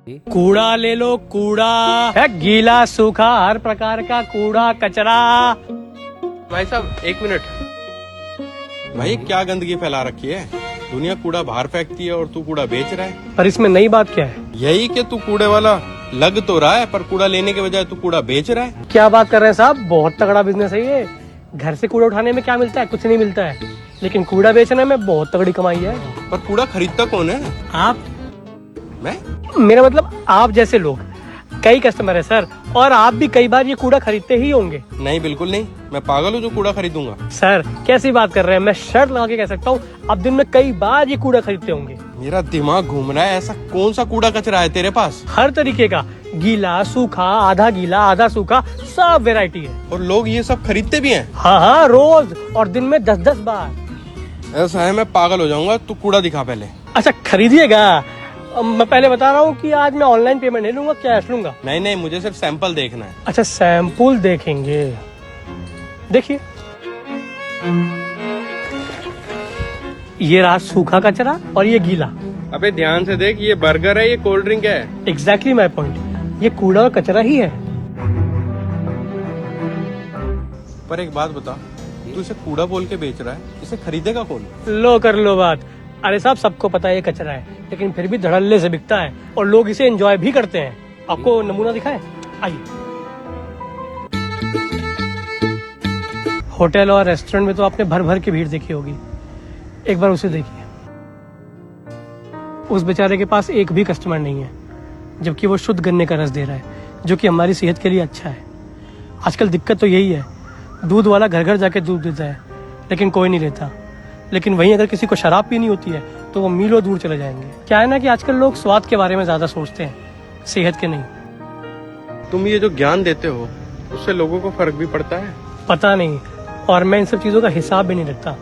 कूड़ा ले लो, कूड़ा है गीला सूखा हर प्रकार का कूड़ा कचरा। भाई साहब एक मिनट। भाई क्या गंदगी फैला रखी है? दुनिया कूड़ा बाहर फेंकती है और तू कूड़ा बेच रहा है। पर इसमें नई बात क्या है? यही कि तू कूड़े वाला लग तो रहा है, पर कूड़ा लेने के बजाय तू कूड़ा बेच रहा है। क्या बात कर रहे हैं साहब, बहुत तगड़ा बिजनेस है ये। घर से कूड़ा उठाने में क्या मिलता है? कुछ नहीं मिलता है, लेकिन कूड़ा बेचने में बहुत तगड़ी कमाई है। पर कूड़ा खरीदता कौन है? आप? मैं? मेरा मतलब आप जैसे लोग, कई कस्टमर है सर, और आप भी कई बार ये कूड़ा खरीदते ही होंगे। नहीं, बिल्कुल नहीं। मैं पागल हूँ जो कूड़ा खरीदूंगा। सर कैसी बात कर रहे हैं? मैं शर्त लगा के कह सकता हूँ आप दिन में कई बार ये कूड़ा खरीदते होंगे। मेरा दिमाग घूम रहा है। ऐसा कौन सा कूड़ा कचरा है तेरे पास? हर तरीके का, गीला सूखा, आधा गीला आधा सूखा, सब वेराइटी है। और लोग ये सब खरीदते भी हैं? हाँ हाँ, रोज, और दिन में 10-10 बार। ऐसा है, मैं पागल हो जाऊंगा। तू कूड़ा दिखा पहले। अच्छा खरीदिएगा? मैं पहले बता रहा हूँ कि आज मैं ऑनलाइन पेमेंट नहीं लूंगा, कैश लूंगा। नहीं नहीं, मुझे सिर्फ सैंपल देखना है। अच्छा सैंपल देखेंगे, देखिए ये रहा सूखा कचरा और ये गीला। अबे ध्यान से देख, ये बर्गर है, ये कोल्ड ड्रिंक है। एग्जैक्टली माई पॉइंट, ये कूड़ा और कचरा ही है। पर एक बात बता, तू इसे कूड़ा बोल के बेच रहा है, इसे खरीदेगा कौन? लो कर लो बात। अरे साहब सबको पता है ये कचरा है, लेकिन फिर भी धड़ल्ले से बिकता है और लोग इसे एंजॉय भी करते हैं। आपको नमूना दिखाएं? आइए। होटल और रेस्टोरेंट में तो आपने भर भर की भीड़ देखी होगी, एक बार उसे देखिए। उस बेचारे के पास एक भी कस्टमर नहीं है, जबकि वो शुद्ध गन्ने का रस दे रहा है, जो कि हमारी सेहत के लिए अच्छा है। आजकल दिक्कत तो यही है, दूध वाला घर घर जाके दूध देता है, लेकिन कोई नहीं लेता। लेकिन वहीं अगर किसी को शराब पीनी होती है तो वो मीलों दूर चले जाएंगे। क्या है ना कि आजकल लोग स्वाद के बारे में ज्यादा सोचते हैं, सेहत के नहीं। तुम ये जो ज्ञान देते हो, उससे लोगों को फर्क भी पड़ता है? पता नहीं, और मैं इन सब चीजों का हिसाब भी नहीं रखता।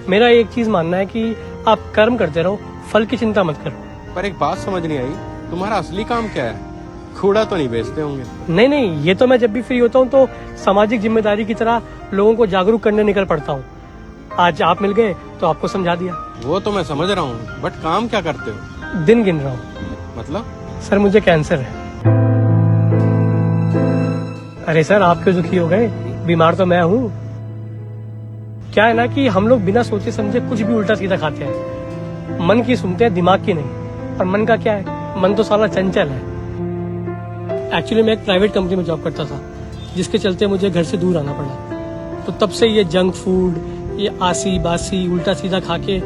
मेरा एक चीज मानना है कि आप कर्म करते रहो, फल की चिंता मत करो। पर एक बात समझ नहीं आई, तुम्हारा असली काम क्या है? कूड़ा तो नहीं बेचते होंगे? नहीं नहीं, ये तो मैं जब भी फ्री होता हूँ तो सामाजिक जिम्मेदारी की तरह लोगों को जागरूक करने निकल पड़ता हूँ। आज आप मिल गए तो आपको समझा दिया। वो तो मैं समझ रहा हूँ, बट काम क्या करते हो? दिन गिन रहा हूँ। मतलब? सर मुझे कैंसर है। अरे सर आप क्यों दुखी हो गए? बीमार तो मैं हूँ। क्या है ना कि हम लोग बिना सोचे समझे कुछ भी उल्टा सीधा खाते हैं। मन की सुनते हैं, दिमाग की नहीं। और मन का क्या है? मन तो साला चंचल है। एक्चुअली मैं एक प्राइवेट कंपनी में जॉब करता था, जिसके चलते मुझे घर से दूर आना पड़ा। तो तब से ये जंक फूड, ये आसी बासी उल्टा सीधा खा के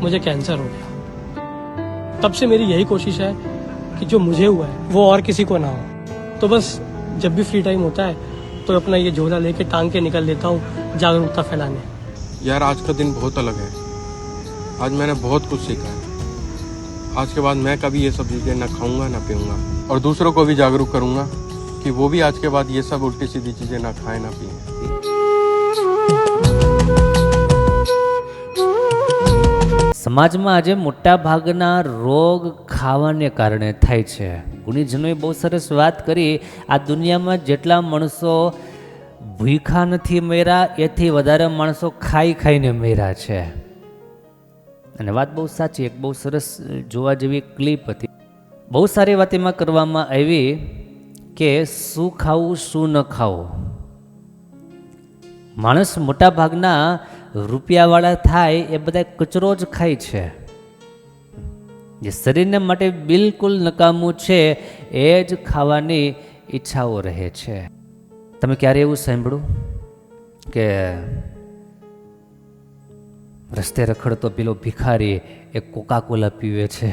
मुझे कैंसर हो गया। तब से मेरी यही कोशिश है कि जो मुझे हुआ है वो और किसी को ना हो। तो बस जब भी फ्री टाइम होता है तो अपना ये झोला लेके टांग के निकल लेता हूँ जागरूकता फैलाने। यार आज का दिन बहुत अलग है। आज मैंने बहुत कुछ सीखा है। आज के बाद मैं कभी ये सब चीजें ना खाऊंगा ना पीऊंगा, और दूसरों को भी जागरूक करूंगा कि वो भी आज के बाद ये सब उल्टी सीधी चीजें ना खाएं ना पिए। સમાજમાં આજે મોટા ભાગના રોગ ખાવાને કારણે થાય છે. ગુણીજનોએ બહુ સરસ વાત કરી. આ દુનિયામાં જેટલા માણસો ભૂખ્યા નથી મર્યા, એથી વધારે માણસો ખાઈ ખાઈને મર્યા છે. અને વાત બહુ સાચી, એક બહુ સરસ જોવા જેવી ક્લિપ હતી. બહુ સારી વાત એમાં કરવામાં આવી કે શું ખાવું શું ન ખાવું. માણસ મોટા ભાગના રૂપિયાવાળા થાય એ બધા કચરો જ ખાય છે. જે શરીરને માટે બિલકુલ નકામું છે એ જ ખાવાની ઈચ્છાઓ રહે છે. તમે ક્યારે એવું સાંભળ્યું કે રસ્તે રખડતો પેલો ભિખારી એ કોકાકોલા પીવે છે,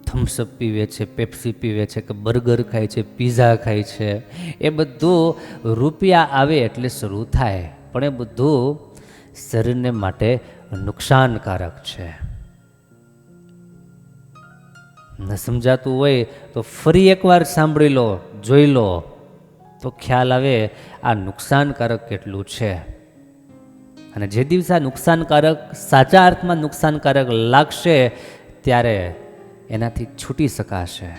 થમ્સઅપ પીવે છે, પેપ્સી પીવે છે, કે બર્ગર ખાય છે, પીઝા ખાય છે? એ બધું રૂપિયા આવે એટલે શરૂ થાય, પણ એ બધું શરીરને માટે નુકસાનકારક છે. ન સમજાતું હોય તો ફરી એકવાર સાંભળી લો, જોઈ લો, તો ખ્યાલ આવે આ નુકસાનકારક કેટલું છે. અને જે દિવસે આ નુકસાનકારક, સાચા અર્થમાં નુકસાનકારક લાગશે ત્યારે એનાથી છૂટી શકાશે.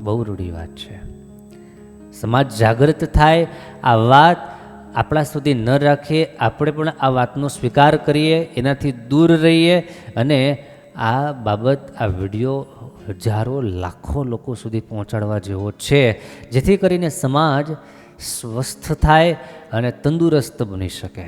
બહુ રૂઢી વાત છે. સમાજ જાગૃત થાય, આ વાત આપણા સુધી ન રાખીએ, આપણે પણ આ વાતનો સ્વીકાર કરીએ, એનાથી દૂર રહીએ અને આ બાબત આ વિડીયો હજારો લાખો લોકો સુધી પહોંચાડવા જેવો છે, જેથી કરીને સમાજ સ્વસ્થ થાય અને તંદુરસ્ત બની શકે.